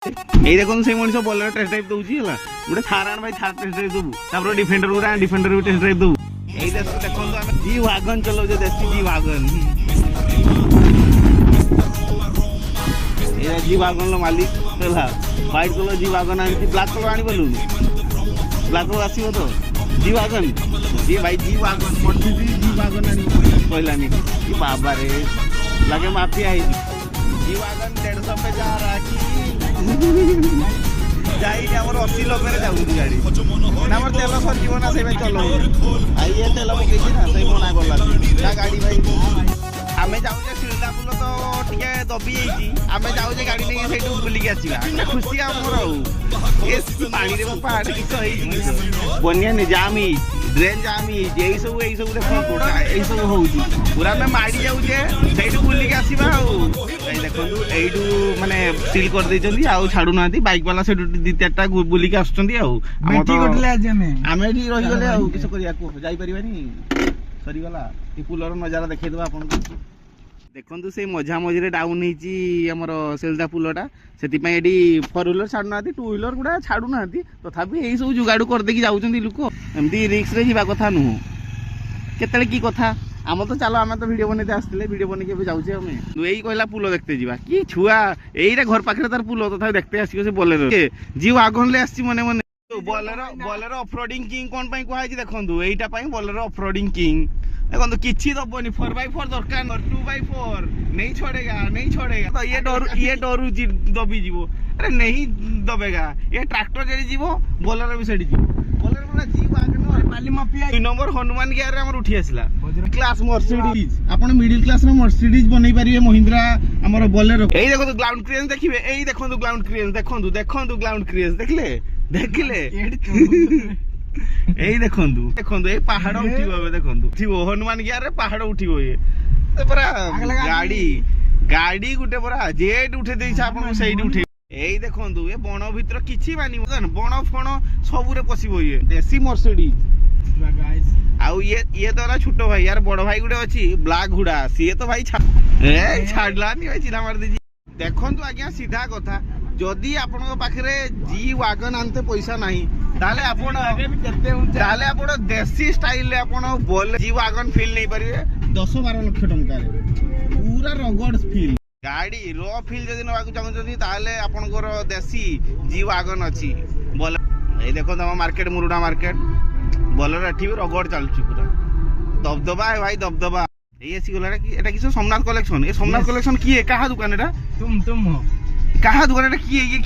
এই দেখুন সেই মଣିষ বলের টেস্ট ড্রাইভ দଉଛି ହେଲା ଗୋଟେ ଥାର ଆଣ ଭାଇ ଥାର ଟେଷ୍ଟ ଡ୍ରାଇଭ ଦବୁ ତାପରେ ଡିଫେଣ୍ଡର ଗୁରା ଡିଫେଣ୍ଡର ବି ଟେଷ୍ଟ ଡ୍ରାଇଭ ଦବୁ। ଏଇ ଦେଖନ୍ତୁ ଆମେ ଜି ୱାଗନ ଚଲଉଛେ ଦେଶୀ ଜି ୱାଗନ। ଏଇଟା ଜି ୱାଗନର ମାଲିକ ହେଲା ହ୍ୱାଇଟ୍ କଲର ଜି ୱାଗନ ଆଣିଛି ବ୍ଲାକ୍ କଲର ଆଣିବଲୁ ବ୍ଲାକ୍ କଲର ଆସିବ ତ ଜି ୱାଗନ ଜି ଭାଇ G wagon Mercedes G wagon ଆଣିବ କହିଲାନି କି ବାବାରେ ଲାଗେ ମାଫିଆ ହେଇଛି। ଜି ୱାଗନ 150 पे जा रहा कि ଯାଇନି ଆମର 80 ଲକ୍ଷରେ ଯାଉଛି ଗାଡି ଆମର ତେଲ ସରିଯିବ ନା ସେଇ ଚଲଉ ଇଏ ତେଲ ପକେଇଛି ନା ସେଇ ମନା କଲା ତା ଗାଡି ଭାଇ ଆମେ ଯାଉଛେ ଶିଳଦା ପୁଲ ତ ଟିକେ ଦବି ଯାଇଛି ଆମେ ଯାଉଛେ ଗାଡି ନେଇକି ସେଇଠୁ ବୁଲିକି ଆସିବା ଖୁସି ଆମର ଆଉ ଏ ପାଣିରେ ପାହାଡ କିଛି ହେଇଛି ବନ୍ୟା ଜାମ୍ ହେଇଛି ଡ୍ରେନ୍ ଜାମ୍ ହେଇଛି ଏଇ ସବୁ ଦେଖ ଏଇ ସବୁ ହଉଛି ପୁରା ଆମେ ମାଡି ଯାଉଛେ ସେଇଠୁ ବୁଲିକି ଆସିବା ଆଉ ଏଇ ଦେଖନ୍ତୁ ଏଇଠୁ ମାନେ ସିଲ୍ କରିଦେଇଛନ୍ତି ଆଉ ଛାଡୁନାହାନ୍ତି ବାଇକ୍ ବାଲା ସେଇଠୁ 2-4ଟା ବୁଲିକି ଆସୁଛନ୍ତି ଆଉ ଆମେ ଏଠି ରହିଗଲେ ଆଉ କିଛି କରିବାକୁ ଯାଇପାରିବାନି ସରିଗଲା ଏ ପୁଲର ନଜାରା ଦେଖେଇଦେବା ଆପଣଙ୍କୁ। ଦେଖନ୍ତୁ ସେଇ ମଝା ମଝିରେ ଡାଉନ୍ ହେଇଛି ଆମର ଶିଳଦା ପୁଲଟା ସେଥିପାଇଁ ଏଠି 4 ହ୍ୱିଲର ଛାଡୁନାହାନ୍ତି 2 ହ୍ୱିଲର ଗୁଡା ଛାଡୁନାହାନ୍ତି ତଥାପି ଏଇ ସବୁ ଯୁଗାଡୁ କରିଦେଇକି ଯାଉଛନ୍ତି ଲୋକ ଏମିତି ରିକ୍ସରେ ଯିବା କଥା ନୁହଁ କେତେବେଳେ କି କଥା ଆମ ତ ଚାଲ ଆମେ ତ ଭିଡିଓ ବନେଇତେ ଆସିଥିଲେ ଭିଡିଓ ବନେଇକି ଏବେ ଯାଉଛେ ଆମେ ଏଇ କହିଲା ପୁଲ ଦେଖତେ ଯିବା କି ଛୁଆ ଏଇଟା ଘର ପାଖରେ ତାର ପୁଲ ତଥାପି ଦେଖତେ ଆସିବ ସେ ବୋଲେରୋ ଜି ୱାଗନରେ ଆସିଛି ମନେ ମନେ ବୋଲେରୋ ଅଫରୋଡିଂ କିଙ୍ଗ କଣ ପାଇଁ କୁହାଯାଇଛି ଦେଖନ୍ତୁ ଏଇଟା ପାଇଁ ବୋଲେରୋ ଅଫରୋଡିଂ କିଙ୍ଗ देखो किसी दबनी 4x4 दरकार 2x4 नहीं छोड़ेगा तो ये डरू दबी जीवो अरे नहीं दबेगा ये ट्रैक्टर जेडी जीवो बोलेरो भी सेडी जीवो बोलेरो पूरा जीव आगे माली माफिया 2 नंबर हनुमान गियर रे हमर उठी आसिला क्लास मर्सिडीज आपण मिडिल क्लास रे मर्सिडीज बनै परिबे महिंद्रा हमर बोलेरो एई देखो ग्राउंड क्लियरेंस देखिबे एई देखो ग्राउंड क्लियरेंस देखो ग्राउंड क्लियरेंस देखले এই দেখন্তু এই পাহাড় উঠিব ଏବେ ଦେଖନ୍ତୁ ଉଠିବ ହନୁମାନ ଗିଆରେ ପାହାଡ ଉଠିବ ଇଏ ପୁରା ଗାଡି ଗୋଟେ ପୁରା ଜେଟ୍ ଉଠେଇ ଦେଇଛି ଆପଣଙ୍କୁ ସେଇଠି ଉଠେଇ ଏଇ ଦେଖନ୍ତୁ ଏ ବଣ ଭିତର କିଛି ମାନିବ ବଣ ଫଣ ସବୁରେ ପଶିବ ଇଏ ଦେଶୀ ମର୍ସିଡିଜ ଆଉ ଇଏ ତ ଛୋଟ ଭାଇ ୟାର ବଡ ଭାଇ ଗୋଟେ ଅଛି ବ୍ଲାକ୍ ଘୋଡା ସିଏ ତ ଭାଇ ଛାଡିଲାନି ଭାଇ ଚିରା ମାରି ଦେଇଛି। ଦେଖନ୍ତୁ ଆଜ୍ଞା ସିଧା କଥା ଯଦି ଆପଣଙ୍କ ପାଖରେ ଜି ୱାଗନ ଆନତେ ପଇସା ନାହିଁ ତାହେଲେ ଆପଣ ଦେଶୀ ଷ୍ଟାଇଲରେ ଆପଣ ଜି ୱାଗନ ଫିଲ୍ ନେଇପାରିବେ 10-12 ଲକ୍ଷ ଟଙ୍କାରେ ପୁରା ରଗଡ ଫିଲ୍ ଗାଡି ର ଫିଲ୍ ଯଦି ନେବାକୁ ଚାହୁଁଛନ୍ତି ତାହେଲେ ଆପଣଙ୍କର ଦେଶୀ ଜି ୱାଗନ ଅଛି ବୋଲେରୋ ଏଇ ଦେଖନ୍ତୁ ଆମ ମାର୍କେଟ ମୁରୁଡା ମାର୍କେଟ ବୋଲେରୋ ଏଠି ବି ରଗଡ ଚାଲୁଛି ପୁରା ଦବଦବା ଭାଇ ଦବଦବା ଏଇ ଆସିଗଲା এটা কিছু সোমনাথ কলেকশন এই সোমনাথ কলেকশন কি কাহা দোকান এটা তুম কাহা দোকান এটা কি